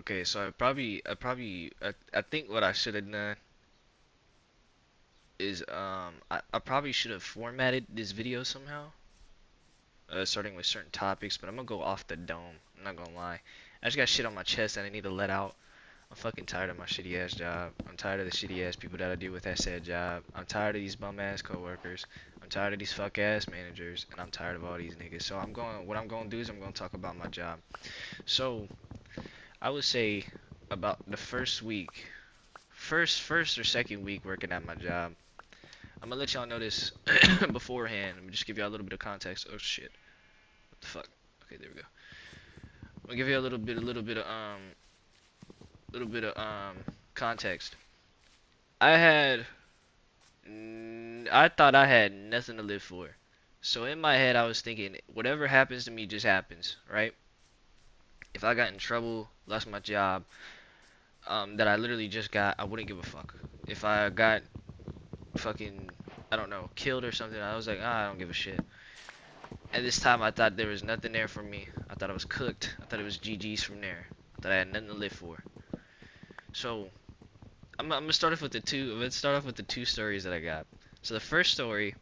Okay, so I think what I should have done is I probably should have formatted this video somehow, starting with certain topics, but I'm gonna go off the dome. I'm not gonna lie. I just got shit on my chest that I need to let out. I'm fucking tired of my shitty ass job. I'm tired of the shitty ass people that I deal with at said job. I'm tired of these bum ass coworkers. I'm tired of these fuck ass managers, and I'm tired of all these niggas. So what I'm gonna do is I'm gonna talk about my job. So I would say about the first week, first or second week working at my job. I'm gonna let y'all know this beforehand. Let me just give y'all a little bit of context. Oh shit, what the fuck? Okay, there we go. I'm gonna give you a little bit of context. I had, I thought I had nothing to live for. So in my head, I was thinking, whatever happens to me just happens, right? If I got in trouble, lost my job, that I literally just got, I wouldn't give a fuck. If I got fucking, I don't know, killed or something, I was like, I don't give a shit. At this time, I thought there was nothing there for me. I thought I was cooked. I thought it was GG's from there. I thought I had nothing to live for. So I'm gonna start off with the two. Let's start off with the two stories that I got. So the first story,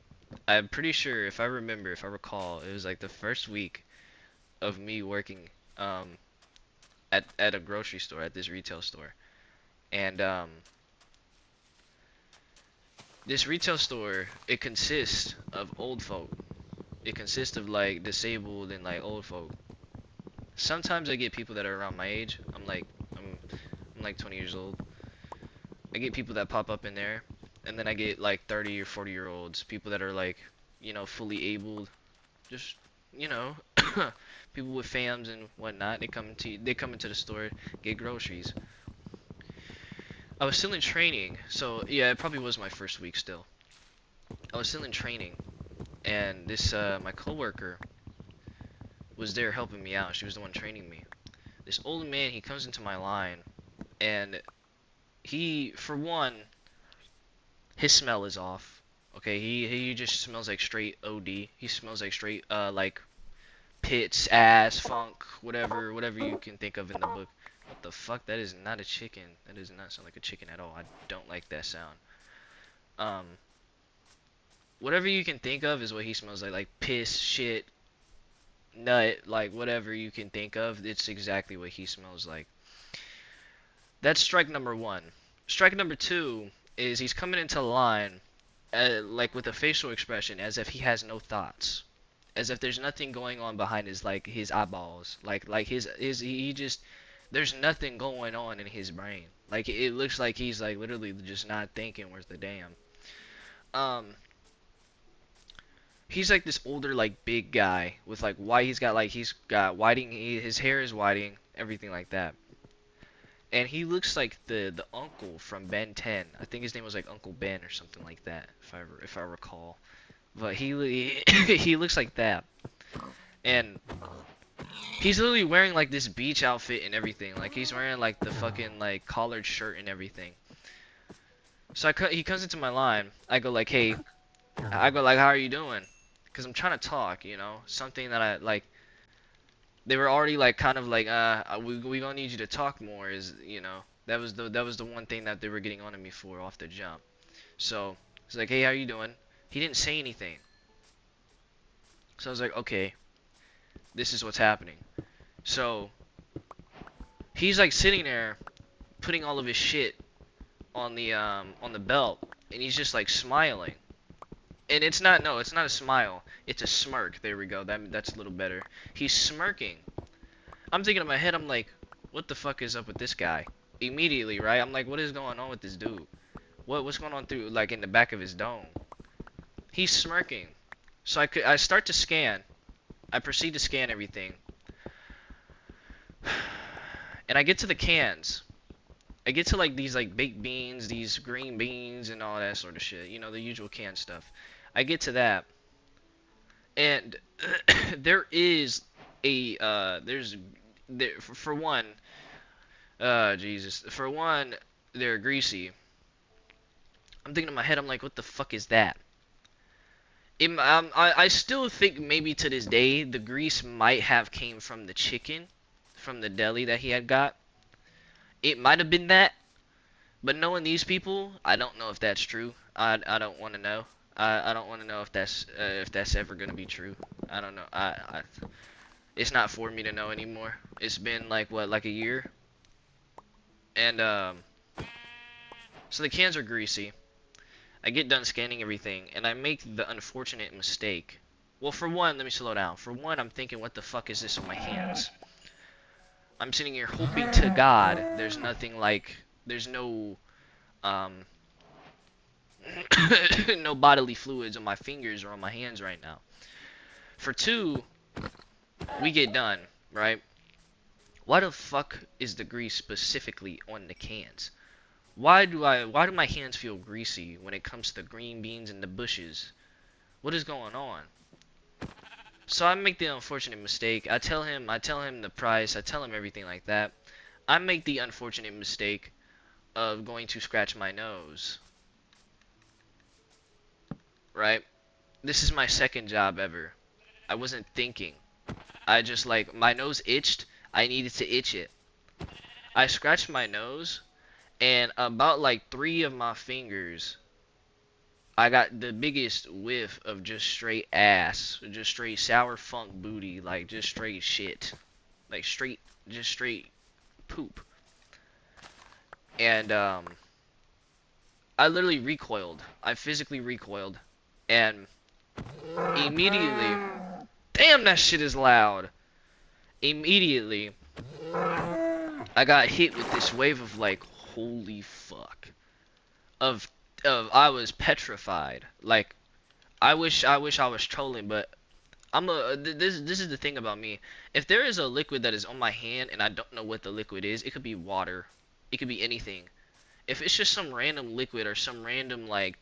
I'm pretty sure, if I remember, if I recall, it was like the first week of me working at a grocery store, at this retail store, and this retail store, it consists of old folk. It consists of like disabled and like old folk. Sometimes I get people that are around my age. I'm I'm like 20 years old. I get people that pop up in there, and then I get like 30 or 40-year olds, people that are like, fully abled, just, you know, people with fams and whatnot. They come into the store, get groceries. I was still in training, so yeah, it probably was my first week still. I was still in training, and this my coworker was there helping me out. She was the one training me. This old man, he comes into my line, and he, for one, his smell is off. Okay, he just smells like straight OD. He smells like straight like pits, ass, funk, whatever you can think of in the book. What the fuck? That is not a chicken. That does not sound like a chicken at all. I don't like that sound. Um, whatever you can think of is what he smells like piss, shit, nut, like whatever you can think of. It's exactly what he smells like. That's strike number one. Strike number two is he's coming into line like with a facial expression as if he has no thoughts, as if there's nothing going on behind his eyeballs, like his he just there's nothing going on in his brain. Like it looks like he's like literally just not thinking worth a damn. Um, he's like this older like big guy with like white. He's got whiting. His hair is whiting, everything like that. And he looks like the uncle from Ben 10. I think his name was like Uncle Ben or something like that, if I recall. But he looks like that, and he's literally wearing like this beach outfit and everything. Like he's wearing like the fucking like collared shirt and everything. So he comes into my line. I go like, hey, I go like, how are you doing? Cause I'm trying to talk, something that I like. They were already like kind of like, we gonna need you to talk more. That was the one thing that they were getting on to me for off the jump. So it's like, hey, how you doing? He didn't say anything. So I was like, okay, this is what's happening. So he's like sitting there putting all of his shit on the belt, and he's just like smiling. And it's not a smile. It's a smirk. There we go. That's a little better. He's smirking. I'm thinking in my head, I'm like, what the fuck is up with this guy? Immediately, right? I'm like, what is going on with this dude? What's going on through like in the back of his dome? He's smirking. So I start to scan. I proceed to scan everything. And I get to the cans. I get to like these like baked beans, these green beans, and all that sort of shit. The usual canned stuff. I get to that, and there is for one, Jesus, for one, they're greasy. I'm thinking in my head, I'm like, what the fuck is that? I still think maybe to this day the grease might have came from the chicken, from the deli that he had got. It might have been that, but knowing these people, I don't know if that's true. I don't want to know. I don't want to know if that's ever gonna be true. I don't know. It's not for me to know anymore. It's been like what, like a year, and so the cans are greasy. I get done scanning everything, and I make the unfortunate mistake. Well, for one, let me slow down. For one, I'm thinking, what the fuck is this on my hands? I'm sitting here hoping to God there's nothing like, there's no, um, no bodily fluids on my fingers or on my hands right now. For two, we get done, right? Why the fuck is the grease specifically on the cans? Why do my hands feel greasy when it comes to the green beans and the bushes? What is going on? So I make the unfortunate mistake. I tell him the price, I tell him everything like that. I make the unfortunate mistake of going to scratch my nose, right? This is my second job ever. I wasn't thinking. I just like, my nose itched. I needed to itch it. I scratched my nose, and about like 3 of my fingers, I got the biggest whiff of just straight ass, just straight sour funk booty, like just straight shit, like straight, just straight poop. And I literally recoiled. I physically recoiled, and immediately, damn, that shit is loud. Immediately, I got hit with this wave of like, holy fuck, of I was petrified. Like, I wish I was trolling, but this is the thing about me. If there is a liquid that is on my hand and I don't know what the liquid is, it could be water, it could be anything. If it's just some random liquid or some random like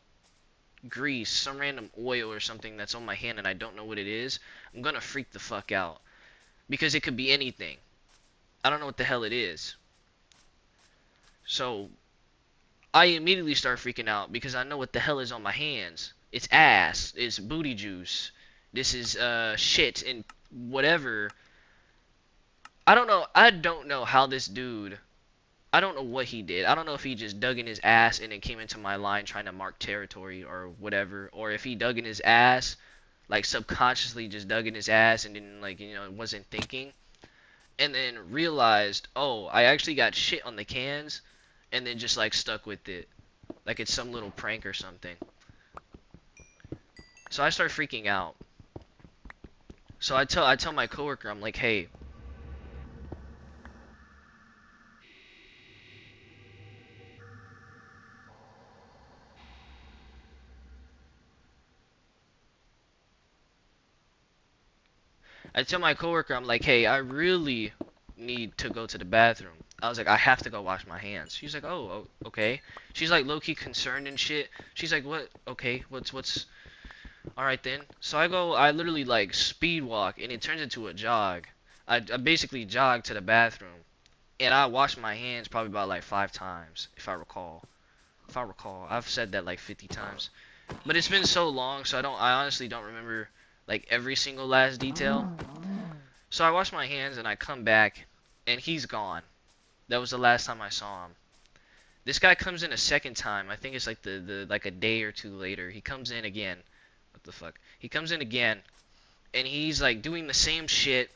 grease, some random oil or something that's on my hand and I don't know what it is, I'm gonna freak the fuck out because it could be anything. I don't know what the hell it is. So I immediately start freaking out because I know what the hell is on my hands. It's ass, it's booty juice. This is shit and whatever. I don't know how this dude, I don't know what he did. I don't know if he just dug in his ass and then came into my line trying to mark territory or whatever, or if he dug in his ass, like subconsciously just dug in his ass and then like, wasn't thinking, and then realized, oh, I actually got shit on the cans, and then just like stuck with it, like it's some little prank or something. So I start freaking out. So I tell my coworker, I'm like, hey, I tell my coworker, I'm like, hey, I really need to go to the bathroom. I was like, I have to go wash my hands. She's like, oh, okay. She's like low key concerned and shit. She's like, what? Okay, what's? All right then. So I go, I literally like speed walk, and it turns into a jog. I basically jog to the bathroom, and I wash my hands probably about like 5 times, if I recall. If I recall, I've said that like 50 times, but it's been so long, so I honestly don't remember like every single last detail. So I wash my hands and I come back and he's gone. That was the last time I saw him. This guy comes in a second time. I think it's like the like a day or two later. He comes in again. What the fuck? He comes in again and he's like doing the same shit,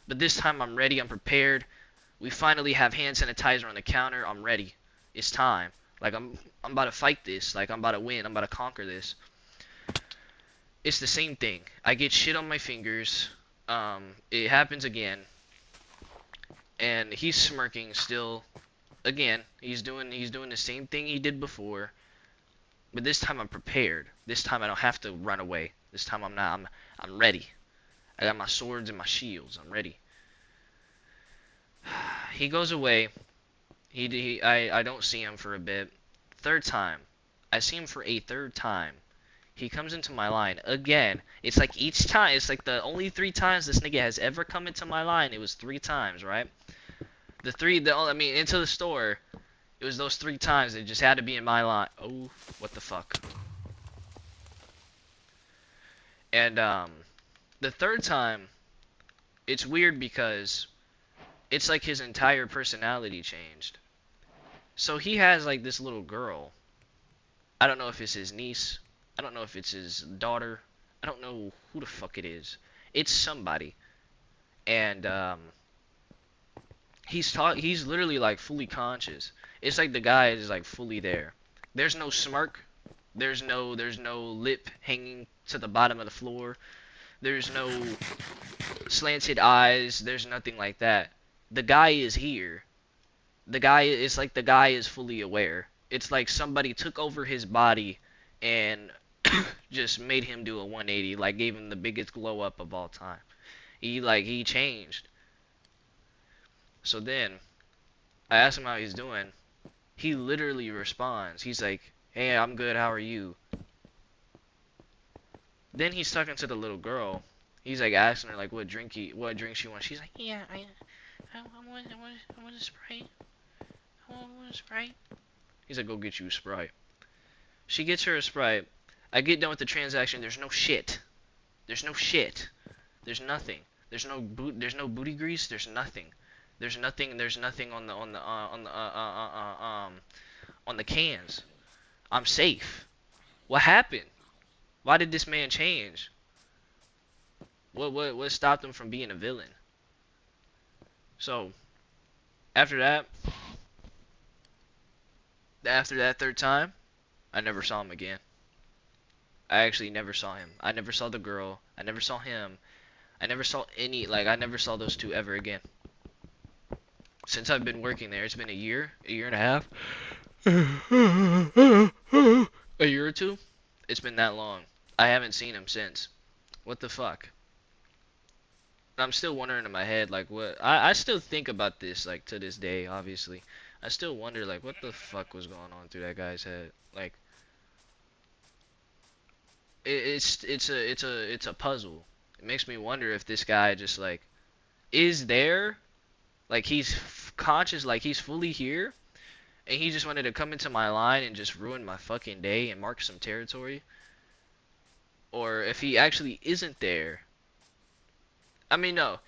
but this time I'm ready. I'm prepared. We finally have hand sanitizer on the counter. I'm ready. It's time. Like I'm about to fight this. Like I'm about to win. I'm about to conquer this. It's the same thing. I get shit on my fingers. It happens again, and he's smirking still. Again, he's doing the same thing he did before, but this time I'm prepared. This time I don't have to run away. This time I'm not. I'm ready. I got my swords and my shields. I'm ready. He goes away. I don't see him for a bit. Third time, I see him for a third time. He comes into my line again. It's like each time. It's like the only 3 times this nigga has ever come into my line. It was 3 times, right? I mean, into the store. It was those 3 times. It just had to be in my line. Oh, what the fuck? And the third time, it's weird because it's like his entire personality changed. So he has like this little girl. I don't know if it's his niece. I don't know if it's his daughter. I don't know who the fuck it is. It's somebody. And he's literally like fully conscious. It's like the guy is like fully there. There's no smirk. There's no lip hanging to the bottom of the floor. There's no slanted eyes. There's nothing like that. The guy is here. It's like the guy is fully aware. It's like somebody took over his body and just made him do a 180, like gave him the biggest glow up of all time. He changed. So then I asked him how he's doing. He literally responds. He's like, "Hey, I'm good. How are you?" Then he's talking to the little girl. He's like asking her like what drink she wants. She's like, "Yeah, I want a Sprite. I want a Sprite." He's like, "Go get you a Sprite." She gets her a Sprite. I get done with the transaction. There's no shit. There's no shit. There's nothing. There's no booty grease. There's nothing. There's nothing. There's nothing on the cans. I'm safe. What happened? Why did this man change? What stopped him from being a villain? So after that third time, I never saw him again. I actually never saw him. I never saw the girl. I never saw him. I never saw I never saw those two ever again. Since I've been working there, it's been a year and a half, a year or two. It's been that long. I haven't seen him since. What the fuck? I'm still wondering in my head, like, what? I still think about this, like, to this day, obviously. I still wonder, like, what the fuck was going on through that guy's head? Like, it's a puzzle. It makes me wonder if this guy just, like, is there, like, he's conscious, like, he's fully here, and he just wanted to come into my line and just ruin my fucking day and mark some territory, or if he actually isn't there. I mean, no,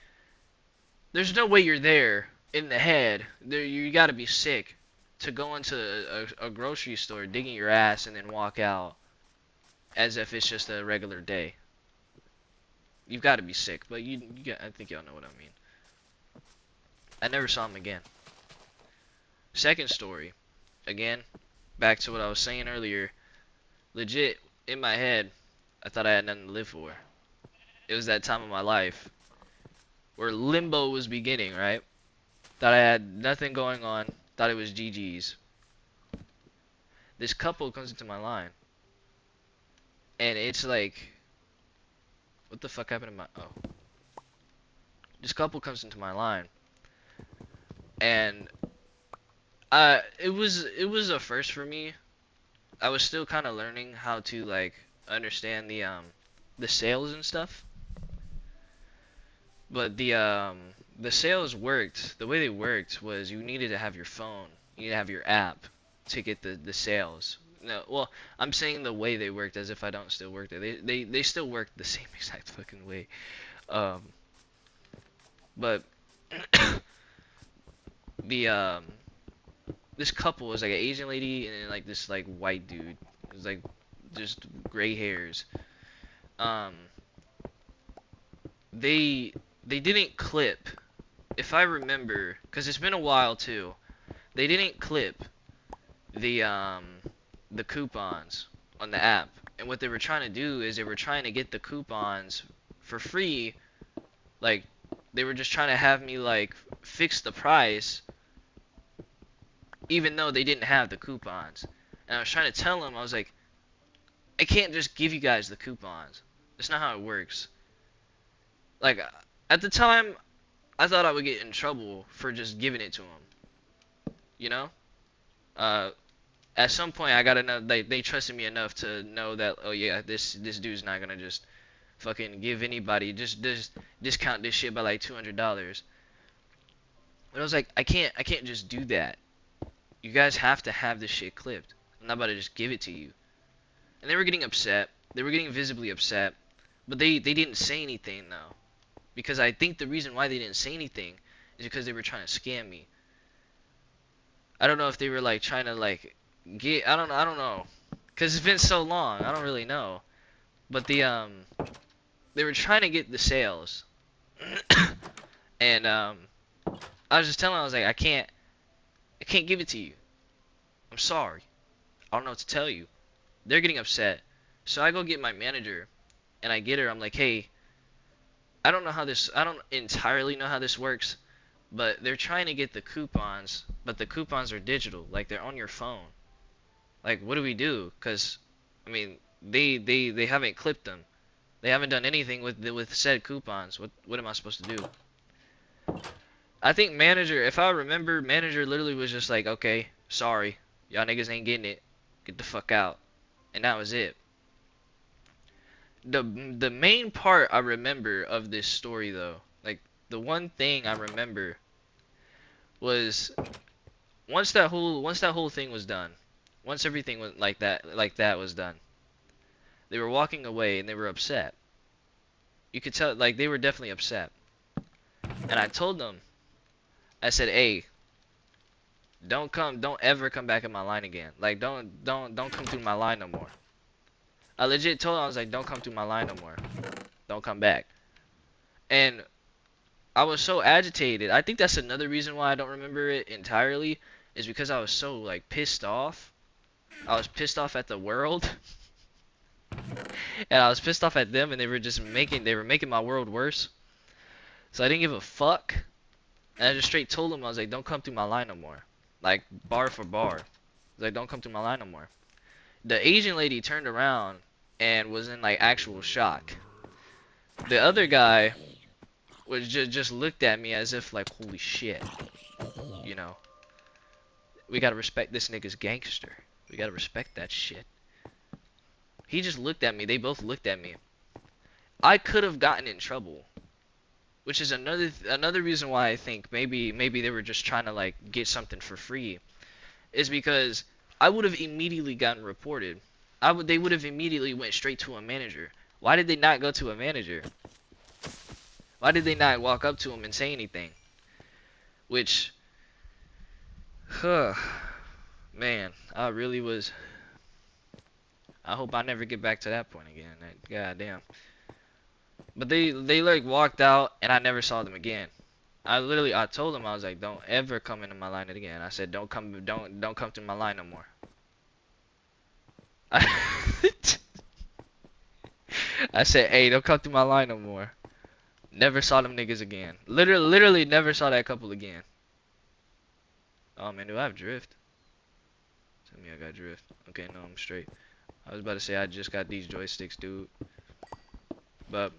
there's no way you're there in the head. There, you gotta be sick to go into a grocery store, digging your ass, and then walk out as if it's just a regular day. You've got to be sick, but I think y'all know what I mean. I never saw him again. Second story, again, back to what I was saying earlier. Legit, in my head, I thought I had nothing to live for. It was that time of my life where limbo was beginning, right? Thought I had nothing going on. Thought it was GG's. This couple comes into my line, and it's like, what the fuck happened to my? Oh, this couple comes into my line, and it was a first for me. I was still kind of learning how to like understand the sales and stuff, but the sales worked. The way they worked was you needed to have your phone, you need to have your app to get the sales. No, well, I'm saying the way they worked as if I don't still work there. They still work the same exact fucking way. Um, but the this couple was like an Asian lady and then like this like white dude. It was like just gray hairs. Um, they they didn't clip, if I remember, because it's been a while too. They didn't clip the um the coupons on the app, and what they were trying to do is they were trying to get the coupons for free. Like they were just trying to have me like fix the price, even though they didn't have the coupons. And I was trying to tell them, I was like, I can't just give you guys the coupons. That's not how it works. Like at the time, I thought I would get in trouble for just giving it to them. You know? Uh, at some point, I got enough. They trusted me enough to know that, oh yeah, this dude's not gonna just fucking give anybody just discount this shit by like $200. But I was like, I can't just do that. You guys have to have this shit clipped. I'm not about to just give it to you. And they were getting upset. They were getting visibly upset. But they didn't say anything though. Because I think the reason why they didn't say anything is because they were trying to scam me. I don't know if they were like trying to like get, I don't know, cause it's been so long. I don't really know. But they were trying to get the sales, and I was just telling them, I was like, I can't give it to you. I'm sorry. I don't know what to tell you. They're getting upset. So I go get my manager, and I get her. I'm like, hey, I don't entirely know how this works, but they're trying to get the coupons, but the coupons are digital, like they're on your phone. Like, what do we do? Cause, I mean, they haven't clipped them. They haven't done anything with said coupons. What am I supposed to do? I think manager, if I remember, manager literally was just like, okay, sorry, y'all niggas ain't getting it. Get the fuck out. And that was it. The main part I remember of this story though, like the one thing I remember was once that whole thing was done, once everything was like that was done, they were walking away and they were upset. You could tell like they were definitely upset. And I told them, I said, "Hey, don't ever come back in my line again. Like don't come through my line no more." I legit told them, I was like, "Don't come through my line no more. Don't come back." And I was so agitated. I think that's another reason why I don't remember it entirely, is because I was so like pissed off. I was pissed off at the world, and I was pissed off at them, and they were making my world worse. So I didn't give a fuck, and I just straight told them, I was like, don't come through my line no more, like bar for bar. I was like, don't come through my line no more. The Asian lady turned around and was in like actual shock. The other guy was just looked at me as if like, holy shit, you know. We gotta respect this nigga's gangster. We gotta respect that shit. He just looked at me. They both looked at me. I could have gotten in trouble, which is another reason why I think maybe they were just trying to like get something for free. Is because I would have immediately gotten reported. They would have immediately went straight to a manager. Why did they not go to a manager? Why did they not walk up to him and say anything? Which, huh, man, I really was. I hope I never get back to that point again. God damn. But they like walked out and I never saw them again. I told them, I was like, don't ever come into my line again. I said, don't come to my line no more. I said, hey, don't come to my line no more. Never saw them niggas again. Literally never saw that couple again. Oh man, do I have drift? Tell me I got drift. Okay, no, I'm straight. I was about to say I just got these joysticks, dude. But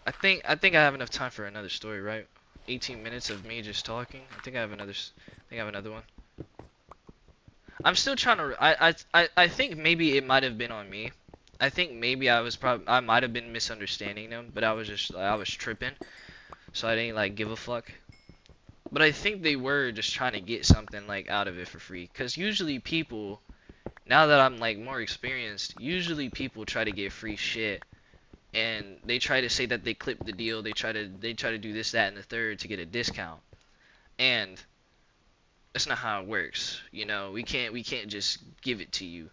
I think I have enough time for another story, right? 18 minutes of me just talking. I think I have another one. I'm still trying to. I think maybe it might have been on me. I think maybe I might have been misunderstanding them, but I was tripping, so I didn't like give a fuck. But I think they were just trying to get something like out of it for free. Cause usually people, now that I'm like more experienced, usually people try to get free shit, and they try to say that they clipped the deal. They try to do this, that, and the third to get a discount, and that's not how it works. You know, we can't just give it to you.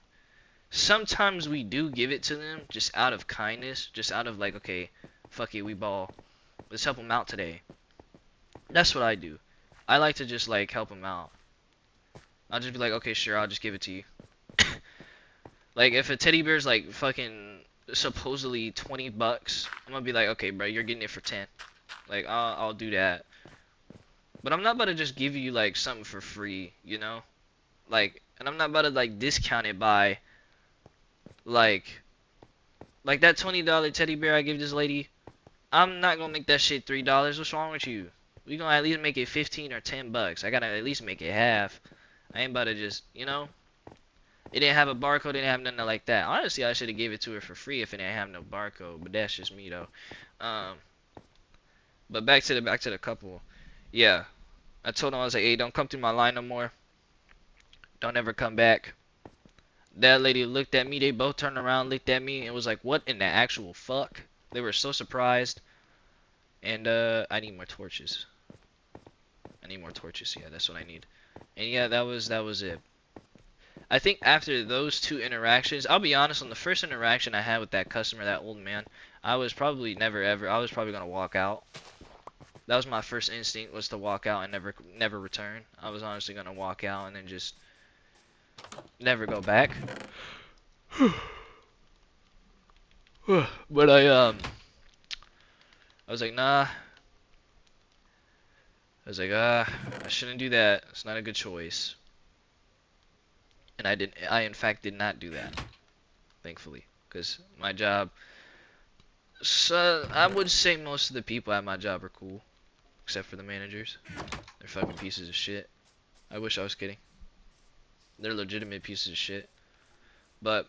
Sometimes we do give it to them just out of kindness, just out of like, okay, fuck it, we ball. Let's help them out today. That's what I do. I like to just like help them out. I'll just be like, okay, sure, I'll just give it to you. Like if a teddy bear's like fucking supposedly 20 bucks, I'm gonna be like, okay, bro, you're getting it for 10. Like I'll do that. But I'm not about to just give you like something for free, you know? Like, and I'm not about to like discount it by like that $20 teddy bear I gave this lady. I'm not gonna make that shit $3. What's wrong with you? We gonna at least make it 15 or 10 bucks. I gotta at least make it half. I ain't about to just, you know. It didn't have a barcode. Didn't have nothing like that. Honestly, I should have gave it to her for free if it didn't have no barcode. But that's just me though. Um, but back to the couple. Yeah, I told him, I was like, hey, don't come through my line no more. Don't ever come back. That lady looked at me. They both turned around, looked at me, and was like, what in the actual fuck? They were so surprised. And I need more torches. I need more torches. Yeah, that's what I need. And yeah, that was it. I think after those two interactions, I'll be honest, on the first interaction I had with that customer, that old man, I was probably I was probably gonna walk out. That was my first instinct, was to walk out and never return. I was honestly gonna walk out and then just never go back. But I was like, nah. I was like, I shouldn't do that. It's not a good choice. And I in fact did not do that, thankfully, because my job. So I would say most of the people at my job are cool, except for the managers. They're fucking pieces of shit. I wish I was kidding. They're legitimate pieces of shit. But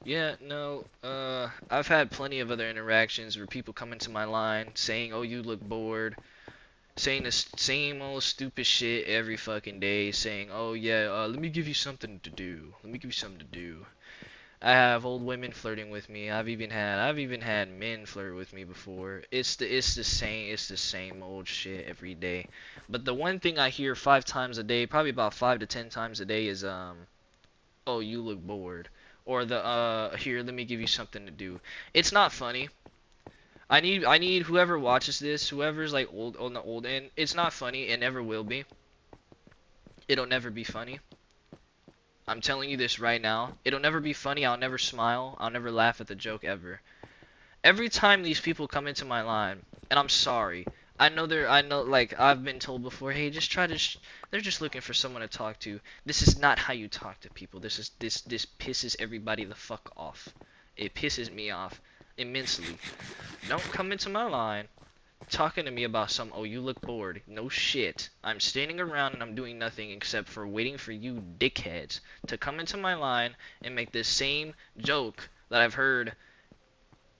yeah, no. I've had plenty of other interactions where people come into my line saying, "Oh, you look bored." Saying the same old stupid shit every fucking day, saying, "Oh yeah, let me give you something to do. Let me give you something to do." I have old women flirting with me. I've even had men flirt with me before. It's the same old shit every day. But the one thing I hear 5 times a day, probably about 5 to 10 times a day, is "Oh, you look bored," or the "Here, let me give you something to do." It's not funny. I need whoever watches this, whoever's like old on the old end, it's not funny. It never will be. It'll never be funny. I'm telling you this right now. It'll never be funny. I'll never smile. I'll never laugh at the joke ever. Every time these people come into my line, and I'm sorry. I know, like, I've been told before, hey, just try to, they're just looking for someone to talk to. This is not how you talk to people. This pisses everybody the fuck off. It pisses me off immensely. Don't come into my line talking to me about some, "Oh, you look bored." No shit. I'm standing around and I'm doing nothing except for waiting for you dickheads to come into my line and make this same joke that I've heard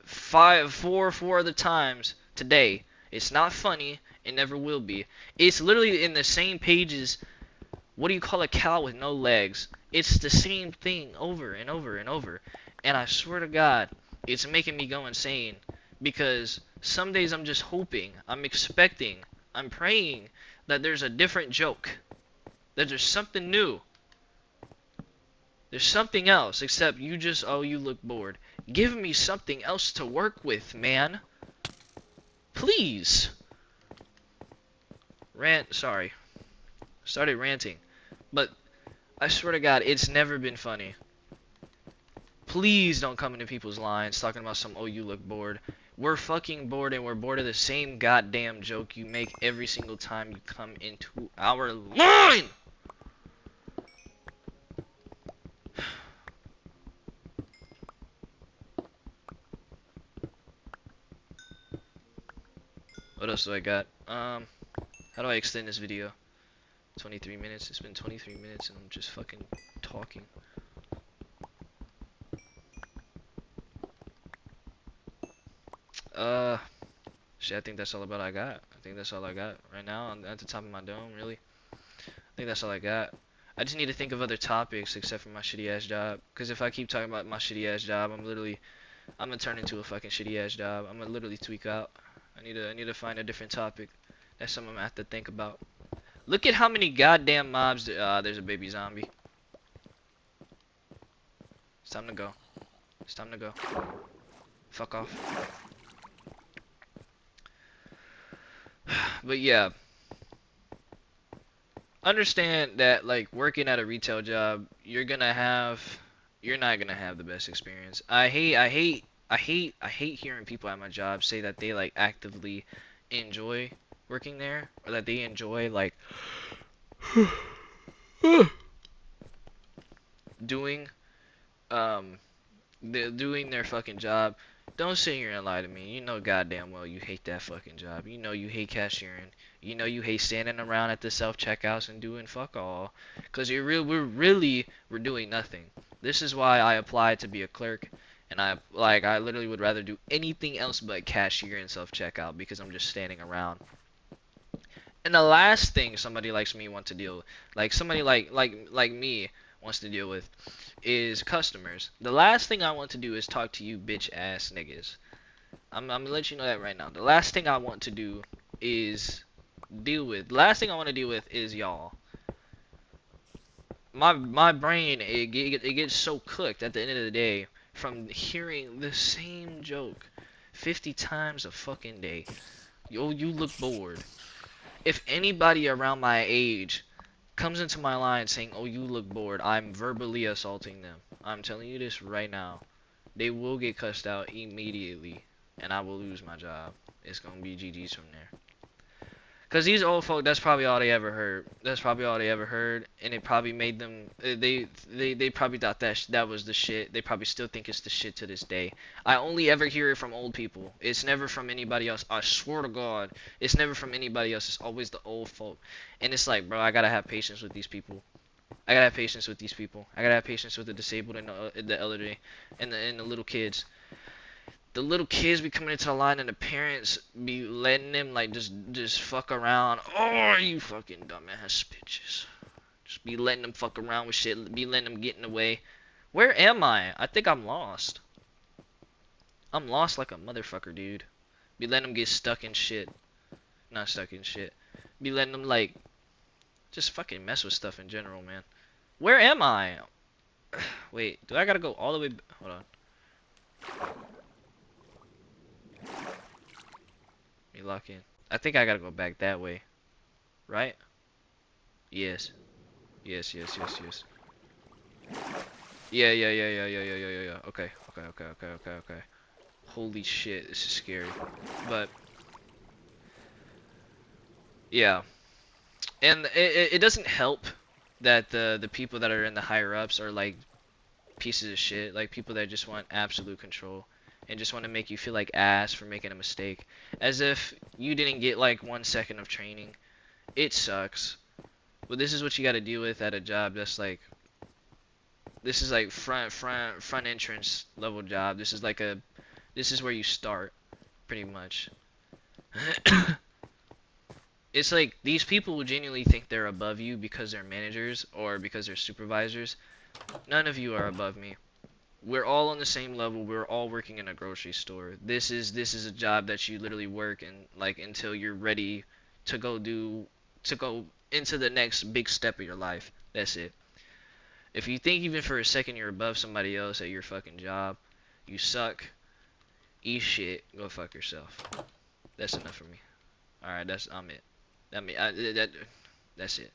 four other times today. It's not funny. It never will be. It's literally in the same pages. What do you call a cow with no legs? It's the same thing over and over and over. And I swear to God, it's making me go insane. Because some days I'm just hoping, I'm expecting, I'm praying that there's a different joke. That there's something new. There's something else, except you just, "Oh, you look bored." Give me something else to work with, man. Please. Sorry. Started ranting. But I swear to God, it's never been funny. Please don't come into people's lines talking about some, "Oh, you look bored." We're fucking bored, and we're bored of the same goddamn joke you make every single time you come into our line! What else do I got? How do I extend this video? 23 minutes. It's been 23 minutes and I'm just fucking talking. Shit, I think that's all about I got. I think that's all I got right now at the top of my dome, really. I think that's all I got. I just need to think of other topics except for my shitty ass job. Cause if I keep talking about my shitty ass job, I'm gonna turn into a fucking shitty ass job. I'm gonna literally tweak out. I need to find a different topic. That's something I'm gonna have to think about. Look at how many goddamn mobs. There's a baby zombie. It's time to go. It's time to go. Fuck off. But yeah. Understand that, like, working at a retail job, you're not gonna have the best experience. I hate hearing people at my job say that they, like, actively enjoy working there, or that they enjoy, like, doing doing their fucking job. Don't sit here and lie to me. You know goddamn well you hate that fucking job. You know you hate cashiering. You know you hate standing around at the self-checkouts and doing fuck all. Cause we're doing nothing. This is why I applied to be a clerk, and I literally would rather do anything else but cashier and self-checkout because I'm just standing around. And the last thing somebody like me want to deal, like somebody like me wants to deal with, is customers. The last thing I want to do is talk to you bitch ass niggas. I'm gonna let you know that right now. The last thing I want to do is deal with. Last thing I want to deal with is y'all. My brain it gets so cooked at the end of the day from hearing the same joke 50 times a fucking day. Yo, you look bored. If anybody around my age comes into my line saying, "Oh, you look bored," I'm verbally assaulting them. I'm telling you this right now. They will get cussed out immediately, and I will lose my job. It's gonna be GG's from there. Cause these old folk, that's probably all they ever heard. That's probably all they ever heard, and it probably made them. They probably thought that that was the shit. They probably still think it's the shit to this day. I only ever hear it from old people. It's never from anybody else. I swear to God, it's never from anybody else. It's always the old folk, and it's like, bro, I gotta have patience with these people. I gotta have patience with these people. I gotta have patience with the disabled and the elderly, and the little kids. The little kids be coming into the line and the parents be letting them like just fuck around. Oh, you fucking dumbass bitches. Just be letting them fuck around with shit. Be letting them get in the way. Where am I? I think I'm lost. I'm lost like a motherfucker, dude. Be letting them get stuck in shit. Not stuck in shit. Be letting them like just fucking mess with stuff in general, man. Where am I? Wait, do I gotta go all the way? Hold on. Let me lock in. I think I gotta go back that way, right? Yes. Yes, yes, yes, yes. Yeah. Okay. Holy shit, this is scary. But yeah, and it doesn't help that the people that are in the higher ups are like pieces of shit, like people that just want absolute control and just want to make you feel like ass for making a mistake, as if you didn't get like 1 second of training. It sucks. But this is what you got to deal with at a job that's like this is like front entrance level job. This is where you start pretty much. It's like these people will genuinely think they're above you because they're managers or because they're supervisors. None of you are above me. We're all on the same level. We're all working in a grocery store. This is a job that you literally work and like until you're ready to go into the next big step of your life. That's it. If you think even for a second you're above somebody else at your fucking job, you suck. Eat shit. Go fuck yourself. That's enough for me. All right, I'm it. That me. That's it.